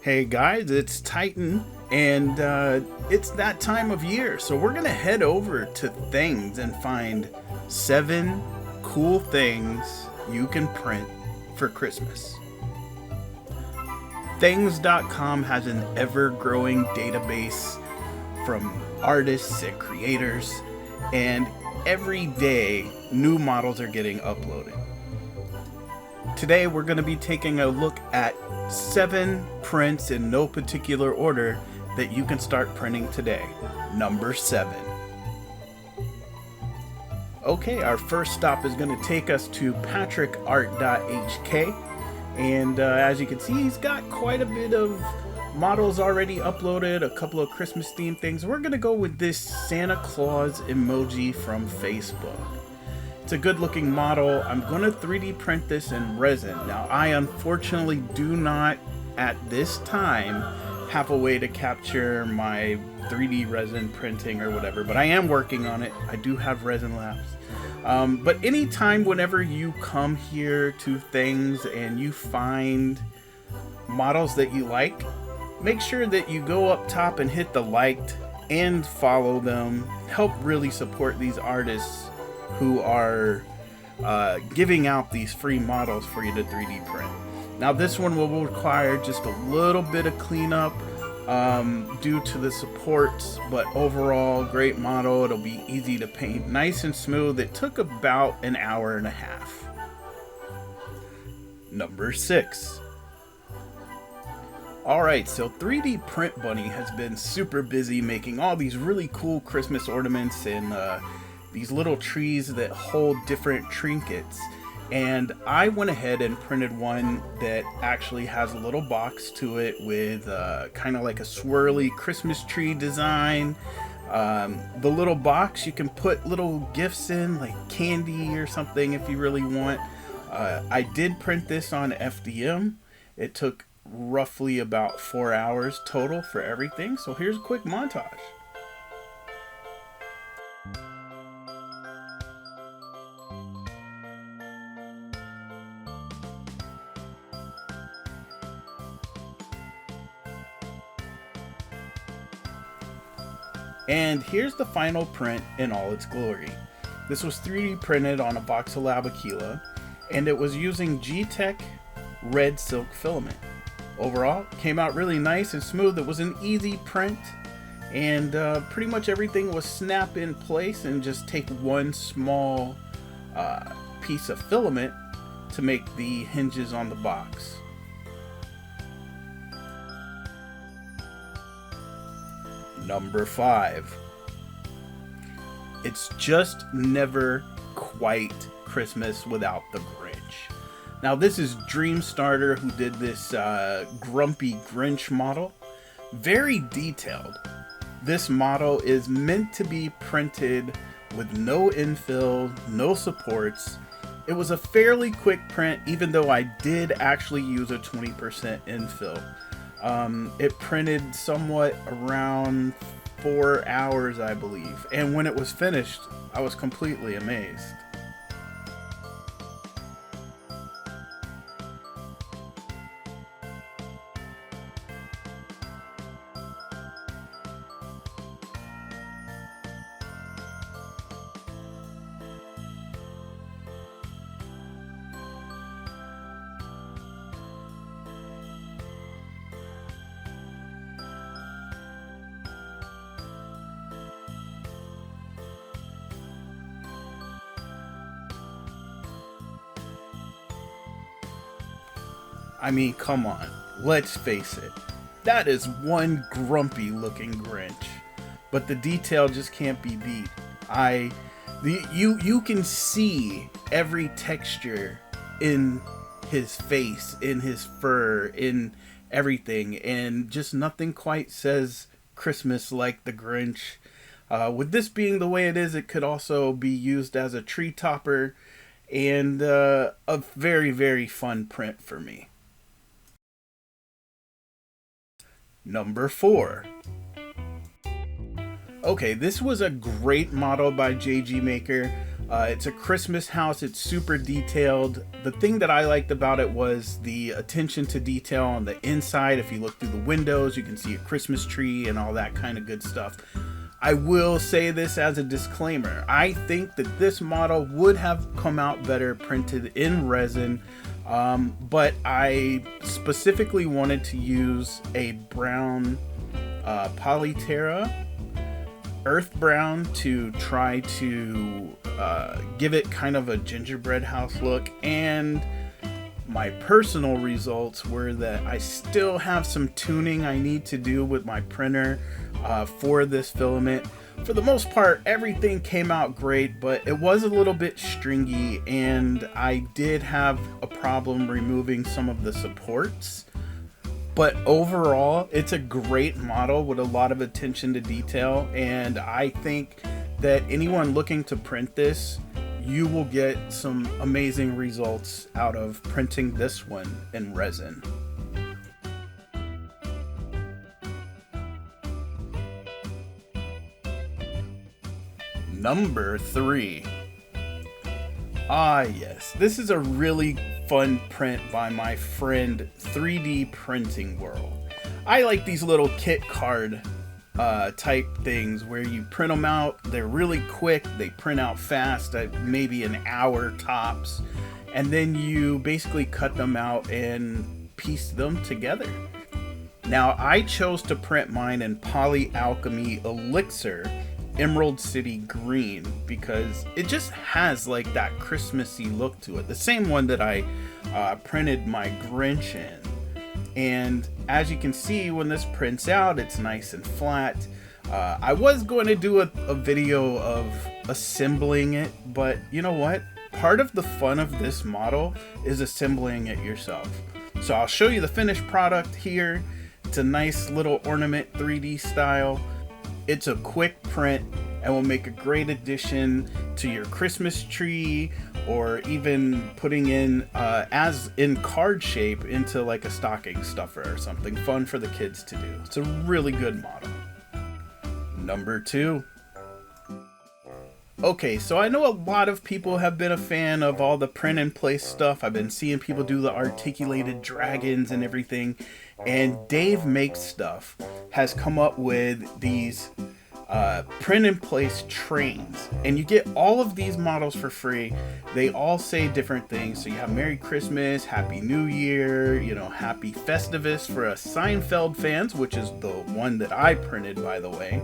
Hey guys, it's Titan, and it's that time of year, so we're gonna head over to THANGS and find 7 cool things you can print for Christmas. THANGS.com has an ever-growing database from artists and creators, and every day new models are getting uploaded. Today we're going to be taking a look at 7 prints in no particular order that you can start printing today. Number 7. Okay, our first stop is going to take us to patrickart.hk, and as you can see, he's got quite a bit of models already uploaded, a couple of Christmas themed things. We're going to go with this Santa Claus emoji from Facebook. It's a good looking model. I'm going to 3D print this in resin. Now, I unfortunately do not at this time have a way to capture my 3D resin printing or whatever, but I am working on it. I do have resin labs. But anytime whenever you come here to things and you find models that you like, make sure that you go up top and hit the liked and follow them. Help really support these artists who are giving out these free models for you to 3D print. Now this one will require just a little bit of cleanup due to the supports, but overall great model. It'll be easy to paint, nice and smooth. It took about an hour and a half. Number 6. Alright, so 3D Print Bunny has been super busy making all these really cool Christmas ornaments and these little trees that hold different trinkets, and I went ahead and printed one that actually has a little box to it with kind of like a swirly Christmas tree design. The little box, you can put little gifts in, like candy or something if you really want. I did print this on FDM. It took roughly about 4 hours total for everything, so here's a quick montage. And here's the final print in all its glory. This was 3D printed on a Voxelab Aquila, and it was using Geeetech red silk filament. Overall, it came out really nice and smooth. It was an easy print, and pretty much everything was snap in place, and just take one small piece of filament to make the hinges on the box. Number 5. It's just never quite Christmas without the Grinch. Now this is Dreamstarter who did this grumpy Grinch model. Very detailed. This model is meant to be printed with no infill, no supports. It was a fairly quick print, even though I did actually use a 20% infill. It printed somewhat around 4 hours, I believe, and when it was finished, I was completely amazed. I mean, come on, let's face it. That is one grumpy looking Grinch, but the detail just can't be beat. You can see every texture in his face, in his fur, in everything, and just nothing quite says Christmas like the Grinch. With this being the way it is, it could also be used as a tree topper, and a very, very fun print for me. Number 4. Okay, this was a great model by JG Maker. It's a Christmas house. It's super detailed. The thing that I liked about it was the attention to detail on the inside. If you look through the windows, you can see a Christmas tree and all that kind of good stuff. I will say this as a disclaimer. I think that this model would have come out better printed in resin, but I specifically wanted to use a brown Polyterra, earth brown, to try to give it kind of a gingerbread house look. And my personal results were that I still have some tuning I need to do with my printer for this filament. For the most part, everything came out great, but it was a little bit stringy, and I did have a problem removing some of the supports. But overall, it's a great model with a lot of attention to detail, and I think that anyone looking to print this, you will get some amazing results out of printing this one in resin. Number 3. Ah yes, this is a really fun print by my friend 3D Printing World. I like these little kit card type things where you print them out. They're really quick, they print out fast, maybe an hour tops, and then you basically cut them out and piece them together. Now I chose to print mine in Polyalchemy Elixir Emerald City Green because it just has like that Christmassy look to it. The same one that I printed my Grinch in. And as you can see, when this prints out, it's nice and flat. I was going to do a video of assembling it, but you know what? Part of the fun of this model is assembling it yourself. So I'll show you the finished product here. It's a nice little ornament 3D style. It's a quick print and will make a great addition to your Christmas tree, or even putting in as in card shape into like a stocking stuffer or something fun for the kids to do. It's a really good model. Number 2. Okay, so I know a lot of people have been a fan of all the print in place stuff. I've been seeing people do the articulated dragons and everything, and Dave Makes Stuff has come up with these print in place trains, and you get all of these models for free. They all say different things. So you have Merry Christmas, Happy New Year, you know, Happy Festivus for us Seinfeld fans, which is the one that I printed, by the way.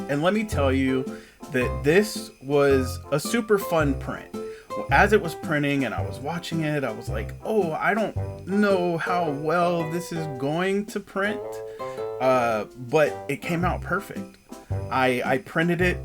And let me tell you that this was a super fun print. As it was printing and I was watching it, I was like, oh, I don't know how well this is going to print, but it came out perfect. I printed it,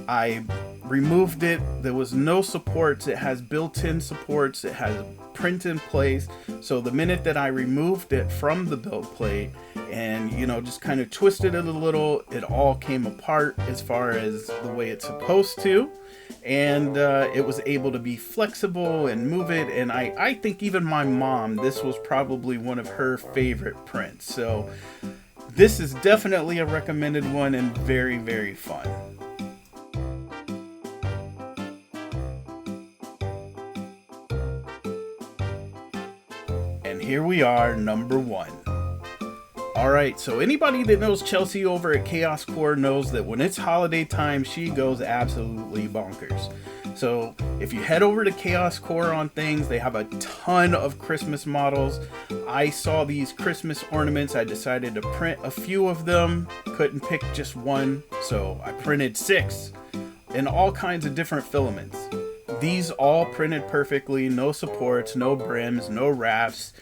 I removed it, there was no supports, it has built-in supports, it has print in place. So the minute that I removed it from the build plate and, you know, just kind of twisted it a little, it all came apart as far as the way it's supposed to. And it was able to be flexible and move it. And I think even my mom, this was probably one of her favorite prints. So this is definitely a recommended one and very, very fun. And here we are, number 1. Alright, so anybody that knows Chelsea over at Chaos Core knows that when it's holiday time, she goes absolutely bonkers. So if you head over to Chaos Core on things, they have a ton of Christmas models. I saw these Christmas ornaments. I decided to print a few of them. Couldn't pick just one, so I printed 6 in all kinds of different filaments. These all printed perfectly, no supports, no brims, no rafts,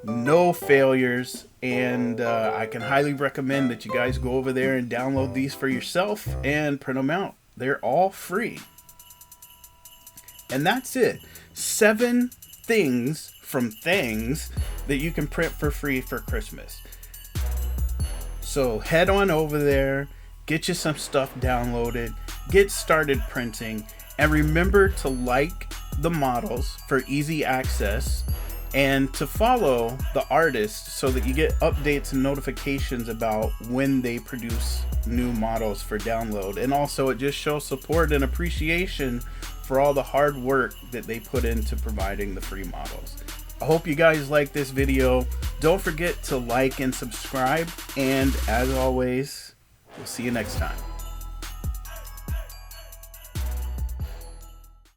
no failures, and I can highly recommend that you guys go over there and download these for yourself and print them out. They're all free. And that's it. 7 things from THANGS that you can print for free for Christmas. So head on over there, get you some stuff downloaded, get started printing, and remember to like the models for easy access and to follow the artists so that you get updates and notifications about when they produce new models for download. And also it just shows support and appreciation for all the hard work that they put into providing the free models. I hope you guys like this video. Don't forget to like and subscribe, and as always, we'll see you next time.